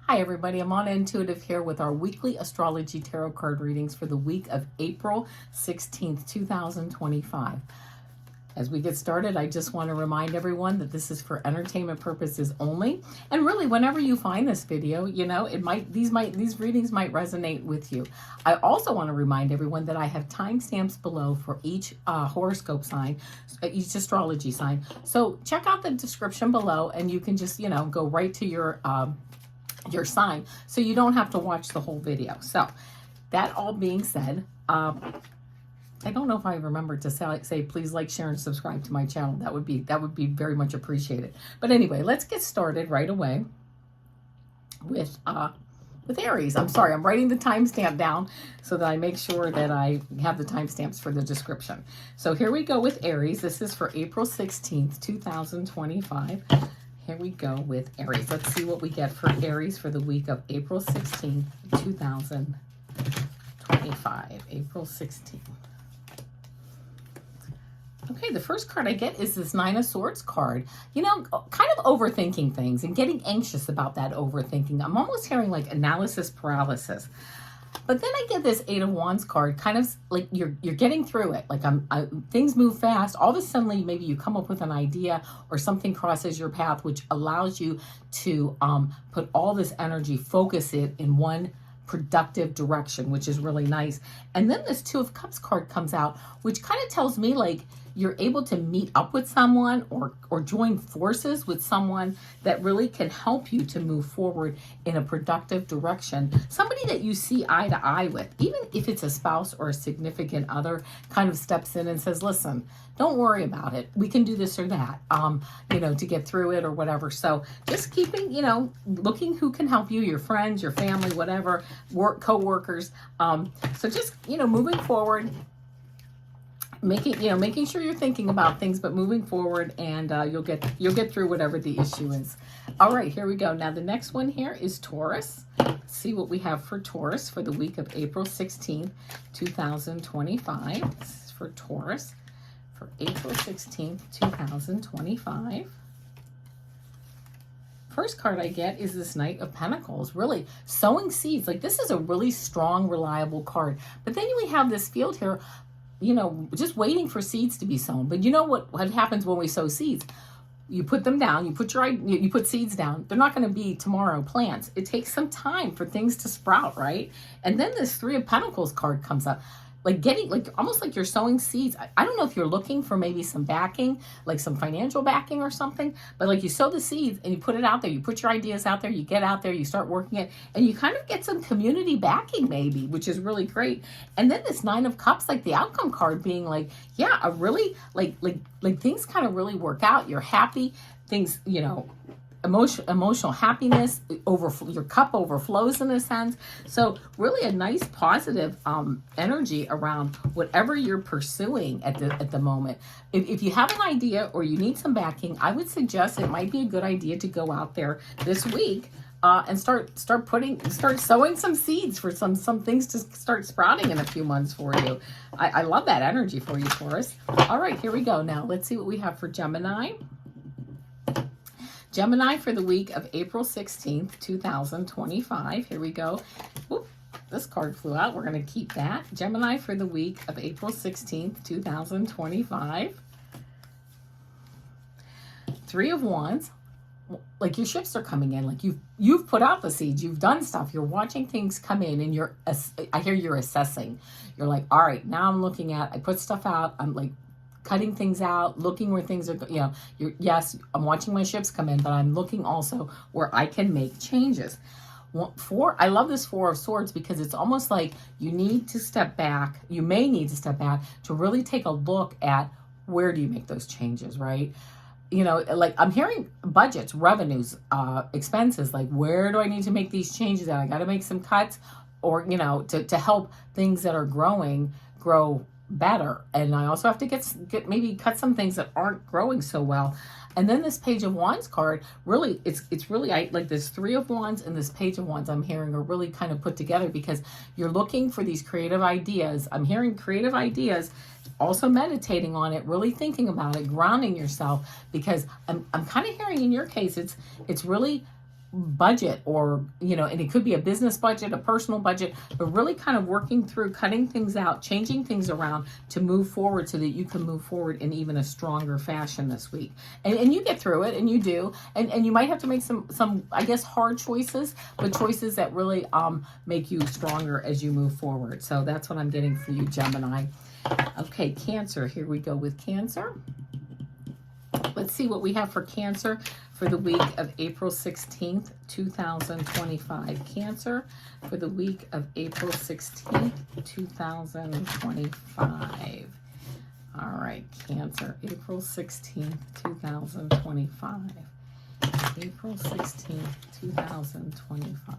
Hi everybody, I'm on Intuitive here with our weekly astrology tarot card readings for the week of April 16th, 2025. As we get started, I just want to remind everyone that this is for entertainment purposes only. And really, whenever you find this video, you know, these readings might resonate with you. I also want to remind everyone that I have timestamps below for each horoscope sign, each astrology sign. So check out the description below and you can just, go right to your sign, so you don't have to watch the whole video. So that all being said, I don't know if I remembered to say please like, share, and subscribe to my channel. That would be very much appreciated. But anyway, let's get started right away with Aries. I'm sorry, I'm writing the timestamp down so that I make sure that I have the timestamps for the description. So here we go with Aries. This is for April 16th, 2025. Here we go with Aries. Let's see what we get for Aries for the week of April 16th, 2025. April 16th. Okay, the first card I get is this Nine of Swords card. Kind of overthinking things and getting anxious about that overthinking. I'm almost hearing like analysis paralysis. But then I get this Eight of Wands card, kind of like you're getting through it. Like things move fast. All of a sudden, maybe you come up with an idea or something crosses your path, which allows you to put all this energy, focus it in one productive direction, which is really nice. And then this Two of Cups card comes out, which kind of tells me like you're able to meet up with someone or join forces with someone that really can help you to move forward in a productive direction. Somebody that you see eye to eye with, even if it's a spouse or a significant other, kind of steps in and says, listen, don't worry about it. We can do this or that, to get through it or whatever. So just keeping, looking who can help you, your friends, your family, whatever, co-workers. So just, moving forward, making sure you're thinking about things, but moving forward, and you'll get through whatever the issue is. All right, here we go. Now the next one here is Taurus. Let's see what we have for Taurus for the week of April 16th, 2025. This is for Taurus for April 16th, 2025. First card I get is this Knight of Pentacles, really sowing seeds. Like this is a really strong, reliable card. But then we have this field here, just waiting for seeds to be sown. But you know what happens when we sow seeds? You put them down, you put seeds down. They're not going to be tomorrow plants. It takes some time for things to sprout, right? And then this Three of Pentacles card comes up. Almost like you're sowing seeds. I don't know if you're looking for maybe some backing, like some financial backing or something, but like you sow the seeds and you put it out there, you put your ideas out there, you get out there, you start working it, and you kind of get some community backing maybe, which is really great. And then this Nine of Cups, like the outcome card being like, yeah, a really, like things kind of really work out. You're happy, things, emotional happiness, your cup overflows in a sense. So really a nice positive energy around whatever you're pursuing at the moment. If you have an idea or you need some backing, I would suggest it might be a good idea to go out there this week and start sowing some seeds for some things to start sprouting in a few months for you. I love that energy for you, Taurus. All right, here we go. Now let's see what we have for Gemini. Gemini for the week of April 16th, 2025. Here we go. Oop, this card flew out. We're going to keep that. Gemini for the week of April 16th, 2025. Three of Wands. Like your shifts are coming in. Like you've put out the seeds. You've done stuff. You're watching things come in, and I hear you're assessing. You're like, all right, now I'm looking at. I put stuff out. I'm like cutting things out, looking where things are, yes, I'm watching my ships come in, but I'm looking also where I can make changes. I love this Four of Swords because it's almost like you need to step back. You may need to step back to really take a look at where do you make those changes, right? Like I'm hearing budgets, revenues, expenses, like where do I need to make these changes at? I got to make some cuts or, to help things that are growing grow better. And I also have to get maybe cut some things that aren't growing so well. And then this Page of Wands card, really, it's really, I like this Three of Wands and this Page of Wands I'm hearing are really kind of put together because you're looking for these creative ideas. I'm hearing creative ideas, also meditating on it, really thinking about it, grounding yourself, because I'm kind of hearing in your case, it's really budget, or, and it could be a business budget, a personal budget, but really kind of working through, cutting things out, changing things around to move forward so that you can move forward in even a stronger fashion this week. And you get through it, and you do. And you might have to make some, I guess, hard choices, but choices that really make you stronger as you move forward. So that's what I'm getting for you, Gemini. Okay, Cancer. Here we go with Cancer. Let's see what we have for Cancer for the week of April 16th, 2025. Cancer for the week of April 16th, 2025. All right, Cancer, April 16th, 2025. April 16th, 2025.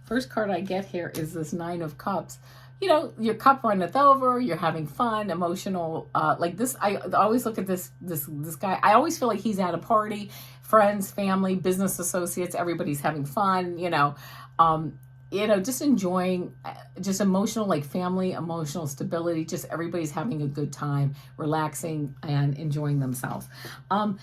First card I get here is this Nine of Cups. Your cup runneth over, you're having fun, emotional, like this. I always look at this guy. I always feel like he's at a party, friends, family, business associates, everybody's having fun, just enjoying, just emotional, like family, emotional stability, just everybody's having a good time, relaxing and enjoying themselves. I'm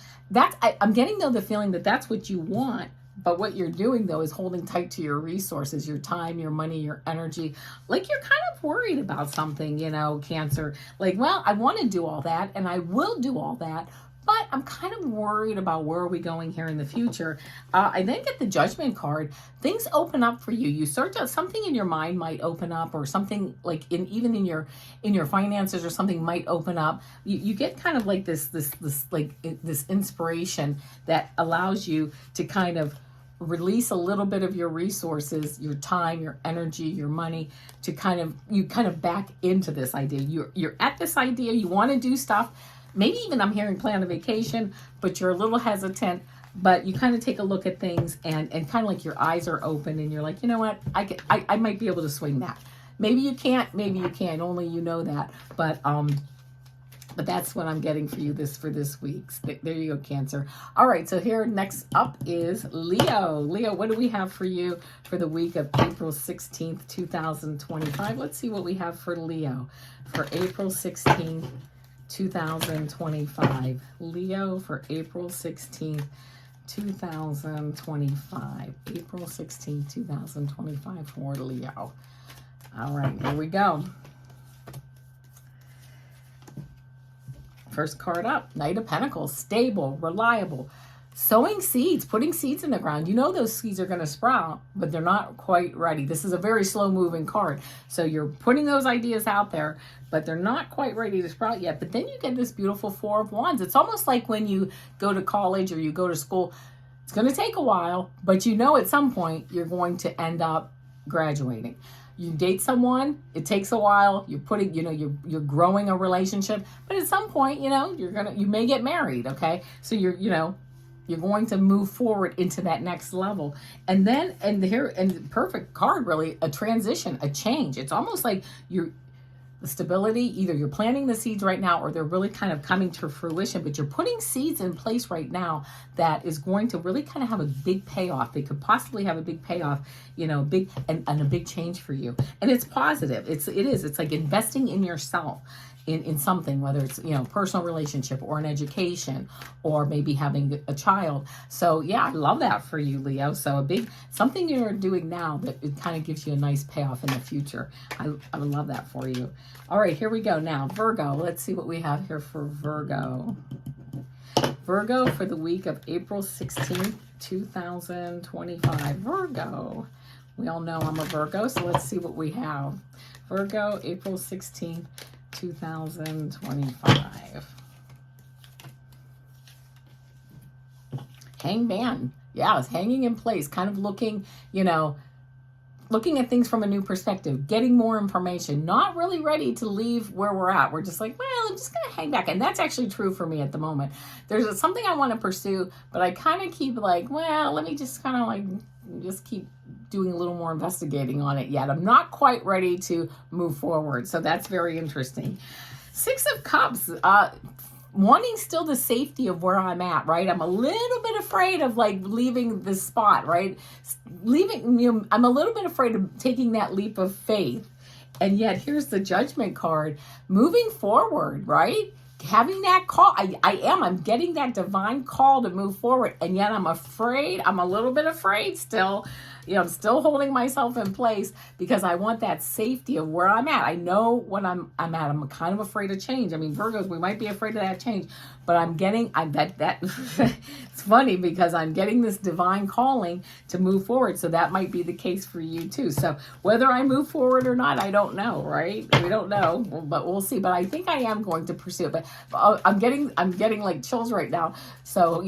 getting though the feeling that that's what you want. But what you're doing, though, is holding tight to your resources, your time, your money, your energy. Like you're kind of worried about something, Cancer. Like, well, I want to do all that, and I will do all that, but I'm kind of worried about where are we going here in the future. I then get the Judgment card. Things open up for you. You start to, something in your mind might open up, or something like even in your finances or something might open up. You get kind of like this inspiration that allows you to kind of release a little bit of your resources, your time, your energy, your money, to kind of back into this idea. You're at this idea, you want to do stuff. Maybe even I'm hearing plan a vacation, but you're a little hesitant, but you kind of take a look at things and kind of like your eyes are open and you're like, you know what, I might be able to swing that. Maybe you can't, maybe you can, only you know that. But that's what I'm getting for you for this week. There you go, Cancer. All right, so here next up is Leo. Leo, what do we have for you for the week of April 16th, 2025? Let's see what we have for Leo for April 16th, 2025. Leo for April 16th, 2025. April 16th, 2025 for Leo. All right, here we go. First card up, Knight of Pentacles, stable, reliable, sowing seeds, putting seeds in the ground. Those seeds are going to sprout, but they're not quite ready. This is a very slow moving card. So you're putting those ideas out there, but they're not quite ready to sprout yet. But then you get this beautiful Four of Wands. It's almost like when you go to college or you go to school, it's going to take a while, but at some point you're going to end up graduating. You date someone, it takes a while, you're putting, you're growing a relationship, but at some point, you may get married, okay? So you're going to move forward into that next level. And then, and perfect card, really, a transition, a change. It's almost like the stability, either you're planting the seeds right now or they're really kind of coming to fruition, but you're putting seeds in place right now that is going to really kind of have a big payoff. They could possibly have a big payoff, big and a big change for you. And it's positive. It's like investing in yourself. In something, whether it's, personal relationship or an education or maybe having a child. So yeah, I love that for you, Leo. So something you're doing now that it kind of gives you a nice payoff in the future. I would love that for you. All right, here we go now. Virgo, let's see what we have here for Virgo. Virgo for the week of April 16th, 2025. Virgo. We all know I'm a Virgo, so let's see what we have. Virgo, April 16th, 2025. Hangman. Yeah, it's hanging in place, kind of looking at things from a new perspective, getting more information, not really ready to leave where we're at. We're just like, well, I'm just going to hang back. And that's actually true for me at the moment. There's something I want to pursue, but I kind of keep like, well, let me just kind of like, just keep doing a little more investigating on it yet. I'm not quite ready to move forward. So that's very interesting. Six of Cups, wanting still the safety of where I'm at, right? I'm a little bit afraid of like leaving this spot, right? I'm a little bit afraid of taking that leap of faith. And yet here's the Judgment card, moving forward, right? having that call. I'm getting that divine call to move forward, and yet I'm afraid. I'm a little bit afraid still. I'm still holding myself in place because I want that safety of where I'm at. I know what I'm at. I'm kind of afraid of change. I mean, Virgos, we might be afraid of that change, but it's funny because I'm getting this divine calling to move forward. So that might be the case for you too. So whether I move forward or not, I don't know, right? We don't know, but we'll see. But I think I am going to pursue it. But I'm getting like chills right now. So,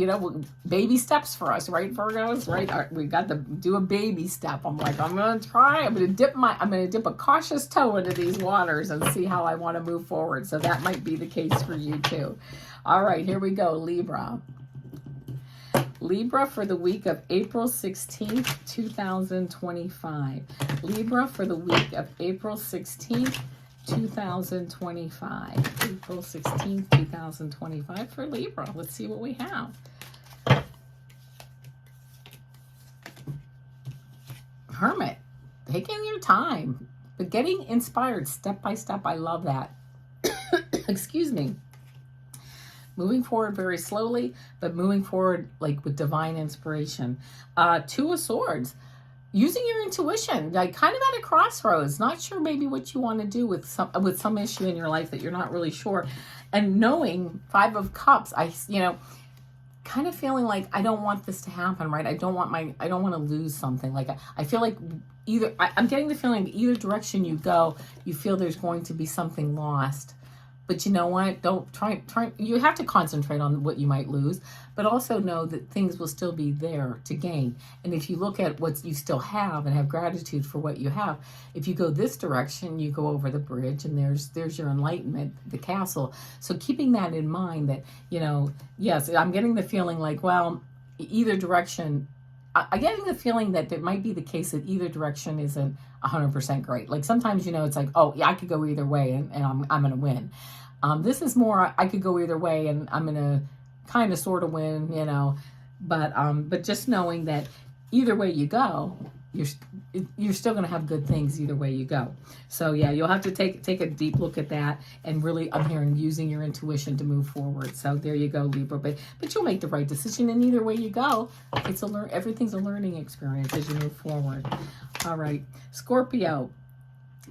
baby steps for us, right, Virgos, right? We got to do a baby step. I'm like, I'm going to dip a cautious toe into these waters and see how I want to move forward. So that might be the case for you too. All right, here we go. Libra. Libra for the week of April 16th, 2025. Libra for the week of April 16th, 2025. April 16th, 2025 for Libra. Let's see what we have. Hermit, taking your time, but getting inspired step by step. I love that. Excuse me. Moving forward very slowly, but moving forward like with divine inspiration. Two of Swords, using your intuition, like kind of at a crossroads, not sure maybe what you want to do with some issue in your life that you're not really sure. And knowing Five of Cups, kind of feeling like I don't want this to happen, right? I don't want to lose something. Like I feel like I'm getting the feeling that either direction you go, you feel there's going to be something lost. But you know what? Don't try. You have to concentrate on what you might lose, but also know that things will still be there to gain. And if you look at what you still have and have gratitude for what you have, if you go this direction, you go over the bridge, and there's your enlightenment, the castle. So keeping that in mind, that yes, I'm getting the feeling like, well, either direction. I'm getting the feeling that it might be the case that either direction isn't 100% great. Like sometimes, it's like, oh, yeah, I could go either way and I'm going to win. This is more, I could go either way and I'm going to kind of sort of win, but just knowing that either way you go, you're still going to have good things either way you go. So yeah, you'll have to take a deep look at that, and really, I'm hearing using your intuition to move forward. So there you go, Libra. But you'll make the right decision, and either way you go, everything's a learning experience as you move forward. All right, Scorpio.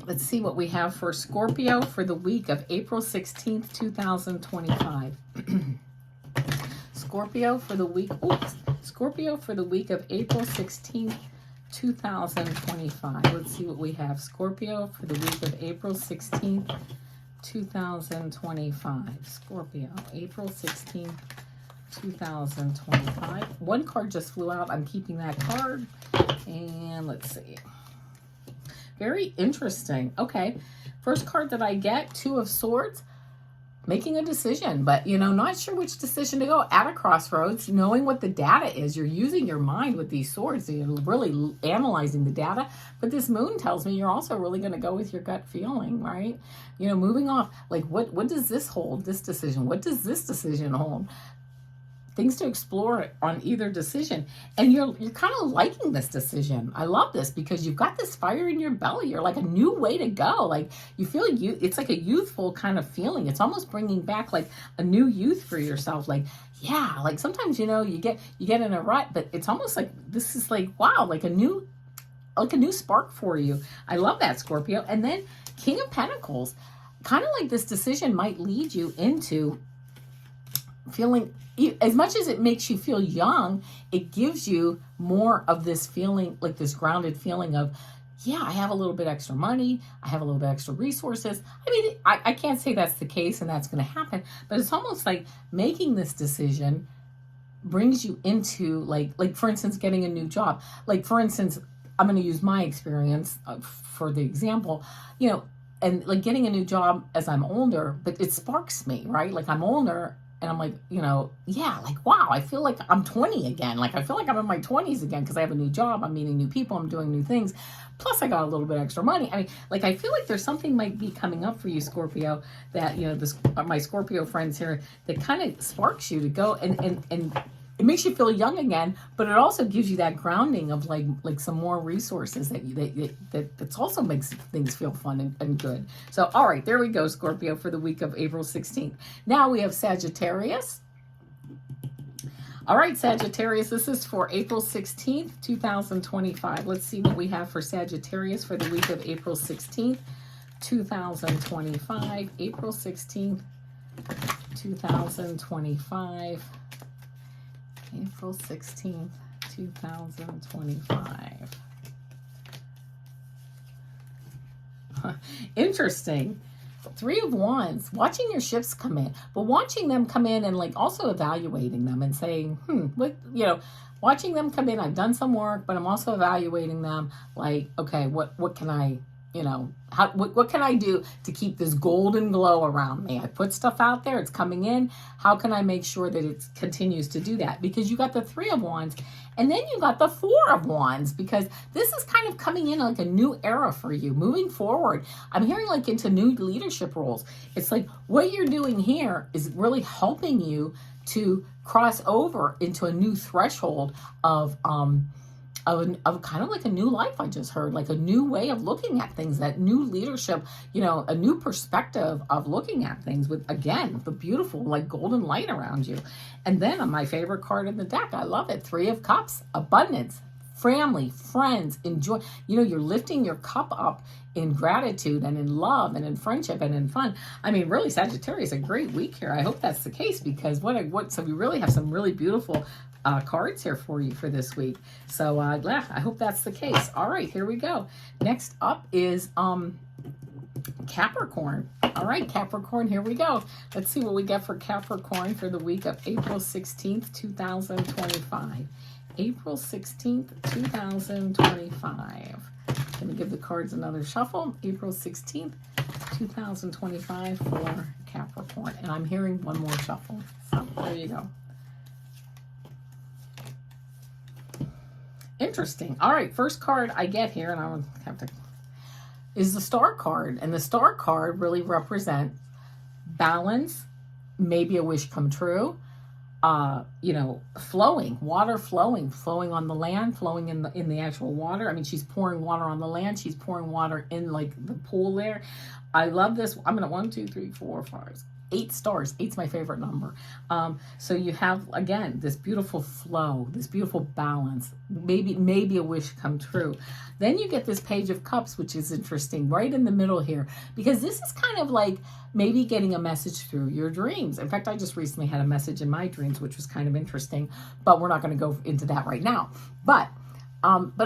Let's see what we have for Scorpio for the week of April 16th, 2025. Scorpio for the week of April 16th, 2025. Let's see what we have. Scorpio for the week of April 16th, 2025. Scorpio, April 16th, 2025. One card just flew out. I'm keeping that card. And let's see. Very interesting. Okay. First card that I get, Two of Swords. Making a decision, but not sure which decision to go. At a crossroads, knowing what the data is. You're using your mind with these swords. You're really analyzing the data. But this moon tells me you're also really going to go with your gut feeling, right? Moving off, like what does this hold, this decision? What does this decision hold? Things to explore on either decision. And you're kind of liking this decision. I love this because you've got this fire in your belly. You're like a new way to go. Like you feel it's like a youthful kind of feeling. It's almost bringing back like a new youth for yourself. Like, yeah, like sometimes, you get in a rut, but it's almost like this is like, wow, like a new spark for you. I love that, Scorpio. And then King of Pentacles, kind of like this decision might lead you into feeling, as much as it makes you feel young, it gives you more of this feeling, like this grounded feeling of, yeah, I have a little bit extra money. I have a little bit extra resources. I mean, I can't say that's the case and that's going to happen, but it's almost like making this decision brings you into like for instance, getting a new job. Like for instance, I'm going to use my experience for the example, and like getting a new job as I'm older, but it sparks me, right? Like I'm older. And I'm like, yeah, like, wow, I feel like I'm 20 again. Like, I feel like I'm in my 20s again because I have a new job. I'm meeting new people. I'm doing new things. Plus, I got a little bit extra money. I mean, like, I feel like there's something might be coming up for you, Scorpio, that, my Scorpio friends here, that kind of sparks you to go and it makes you feel young again, but it also gives you that grounding of like some more resources that's also makes things feel fun and good. So, all right, there we go, Scorpio, for the week of April 16th. Now we have Sagittarius. All right, Sagittarius, this is for April 16th, 2025. Let's see what we have for Sagittarius for the week of April 16th, 2025. April 16th, 2025. April 16th, 2025. Interesting. Three of Wands, watching your shifts come in, but watching them come in and like also evaluating them and saying, what, you know, watching them come in, I've done some work, but I'm also evaluating them like, okay, what can I, you know, what can I do to keep this golden glow around me? I put stuff out there, it's coming in. How can I make sure that it continues to do that? Because you got the Three of Wands, and then you got the Four of Wands, because this is kind of coming in like a new era for you, moving forward. I'm hearing like into new leadership roles. It's like what you're doing here is really helping you to cross over into a new threshold of kind of like a new life. I just heard like a new way of looking at things, that new leadership, you know, a new perspective of looking at things with, again, the beautiful like golden light around you. And then on my favorite card in the deck, I love it, Three of Cups, abundance, family, friends, enjoy. You know, you're lifting your cup up in gratitude and in love and in friendship and in fun. I mean, really, Sagittarius, a great week here. I hope that's the case, because so we really have some really beautiful cards here for you for this week. So yeah, I hope that's the case. All right, here we go. Next up is Capricorn. All right, Capricorn, here we go. Let's see what we get for Capricorn for the week of April 16th, 2025. April 16th, 2025. Going to give the cards another shuffle. April 16th, 2025 for Capricorn. And I'm hearing one more shuffle. So there you go. Interesting. All right, first card I get here, and I will have to, is the Star card. And the Star card really represents balance, maybe a wish come true, you know, flowing, water flowing on the land, flowing in the actual water. I mean, she's pouring water on the land. She's pouring water in like the pool there. I love this. I'm going to 1, 2, 3, 4, 5, 8 stars. 8's my favorite number. So you have, again, this beautiful flow, this beautiful balance, maybe a wish come true. Then you get this Page of Cups, which is interesting, right in the middle here, because this is kind of like maybe getting a message through your dreams. In fact, I just recently had a message in my dreams, which was kind of interesting, but we're not going to go into that right now. But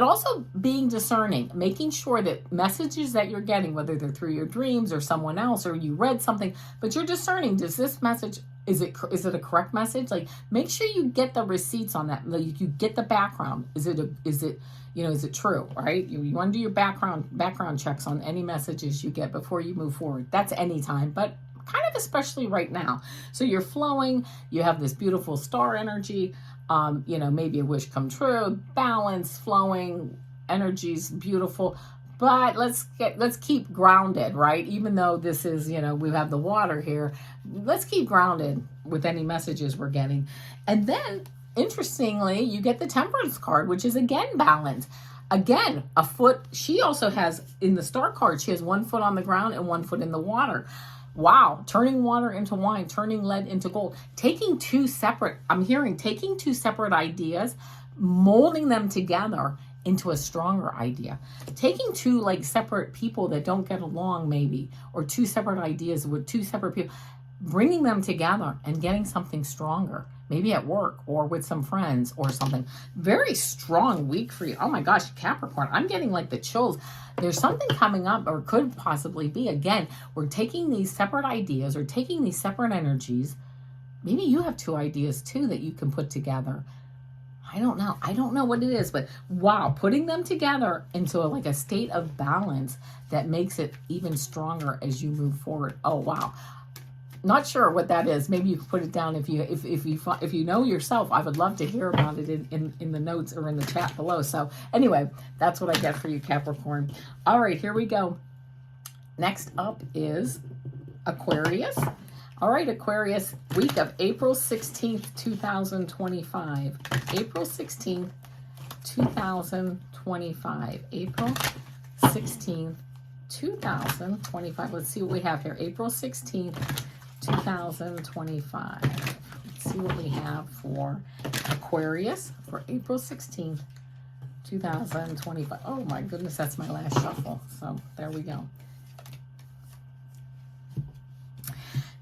also being discerning, making sure that messages that you're getting, whether they're through your dreams or someone else, or you read something, but you're discerning, does this message, is it a correct message? Like, make sure you get the receipts on that. Like, you get the background. Is it true, right? You want to do your background checks on any messages you get before you move forward. That's any time, but kind of especially right now. So you're flowing, you have this beautiful star energy, you know, maybe a wish come true, balance, flowing, energy's beautiful, but let's keep grounded, right? Even though this is, you know, we have the water here, let's keep grounded with any messages we're getting. And then, interestingly, you get the Temperance card, which is again balance. Again, a foot, she also has, in the Star card, she has 1 foot on the ground and 1 foot in the water. Wow, turning water into wine, turning lead into gold, taking two separate ideas, molding them together into a stronger idea. Taking two like separate people that don't get along maybe, or two separate ideas with two separate people, bringing them together and getting something stronger, maybe at work or with some friends or something. Very strong week for you. Oh my gosh, Capricorn, I'm getting like the chills. There's something coming up, or could possibly be. Again, we're taking these separate ideas or taking these separate energies. Maybe you have two ideas too that you can put together. I don't know what it is, but wow, putting them together into like a state of balance that makes it even stronger as you move forward. Oh wow. Not sure what that is. Maybe you can put it down if you know yourself. I would love to hear about it in the notes or in the chat below. So anyway, that's what I get for you, Capricorn. All right, here we go. Next up is Aquarius. All right, Aquarius, week of April 16th, 2025. April 16th, 2025. April 16th, 2025. Let's see what we have here. April 16th, 2025. Let's see what we have for Aquarius for April 16th, 2025. Oh my goodness, that's my last shuffle. So there we go.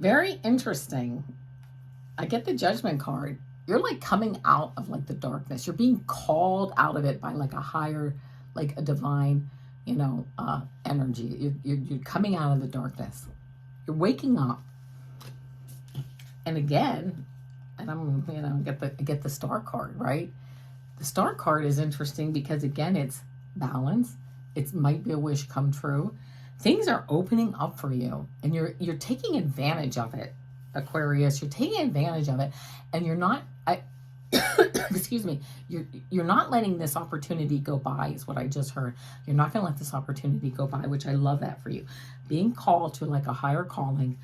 Very interesting. I get the Judgment card. You're like coming out of like the darkness. You're being called out of it by like a higher, like a divine, you know, energy. You're coming out of the darkness. You're waking up. And again, and I'm, you know, get the Star card, right? The Star card is interesting because again, it's balance. It might be a wish come true. Things are opening up for you, and you're taking advantage of it, Aquarius. You're taking advantage of it, and you're not. Excuse me. You're not letting this opportunity go by. Is what I just heard. You're not going to let this opportunity go by, which I love that for you. Being called to like a higher calling,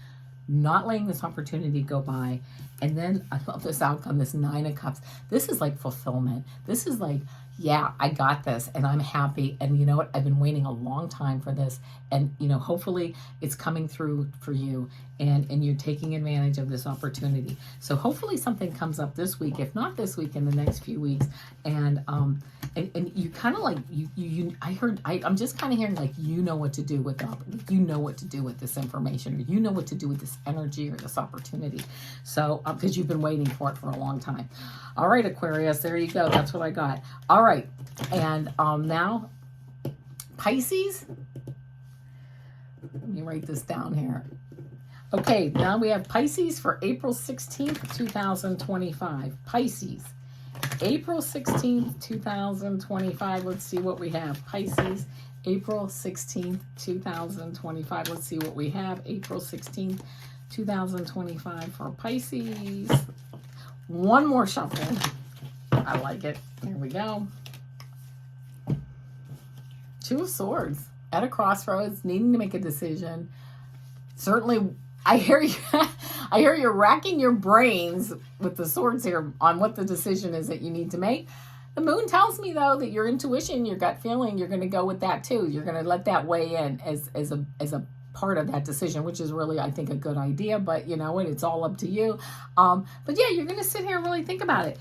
not letting this opportunity go by, and then I love this outcome. This Nine of Cups. This is like fulfillment. This is like, yeah, I got this and I'm happy. And you know what? I've been waiting a long time for this. And, you know, hopefully it's coming through for you and you're taking advantage of this opportunity. So hopefully something comes up this week, if not this week, in the next few weeks. And you kind of like, I'm just kind of hearing like, you know what to do with you know what to do with this information, or you know what to do with this energy or this opportunity. So, because you've been waiting for it for a long time. All right, Aquarius, there you go. That's what I got. All right. And now Pisces. Let me write this down here. Okay, now we have Pisces for April 16th, 2025. Pisces. April 16th, 2025. Let's see what we have. Pisces, April 16th, 2025. Let's see what we have. April 16th, 2025 for Pisces. One more shuffle. I like it. Here we go. Two of Swords. At a crossroads, needing to make a decision. Certainly, I hear you. I hear you're racking your brains with the swords here on what the decision is that you need to make. The moon tells me, though, that your intuition, your gut feeling, you're going to go with that too. You're going to let that weigh in as a part of that decision, which is really, I think, a good idea. But you know what? It's all up to you. But yeah, you're going to sit here and really think about it.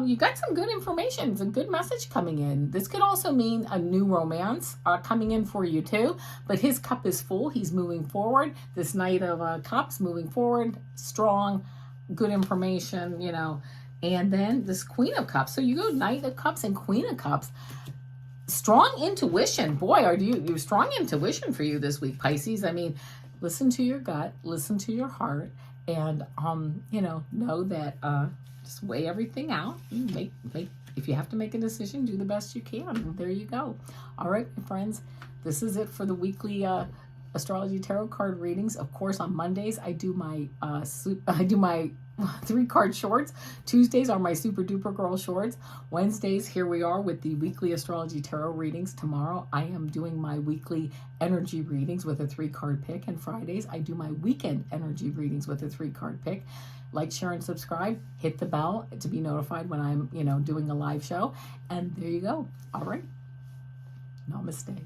You got some good information. It's a good message coming in. This could also mean a new romance coming in for you too. But his cup is full. He's moving forward. This Knight of Cups moving forward, strong, good information, you know. And then this Queen of Cups. So you go Knight of Cups and Queen of Cups. Strong intuition. Boy, are you strong intuition for you this week, Pisces. I mean, listen to your gut, listen to your heart, and you know that just weigh everything out. Make if you have to make a decision, do the best you can. And there you go. All right, my friends, this is it for the weekly astrology tarot card readings. Of course, on Mondays I do my 3-card shorts. Tuesdays are my super duper girl shorts. Wednesdays, here we are with the weekly astrology tarot readings. Tomorrow I am doing my weekly energy readings with a 3-card pick, and Fridays I do my weekend energy readings with a 3-card pick. Like, share, and subscribe. Hit the bell to be notified when I'm, doing a live show. And there you go. All right. Namaste.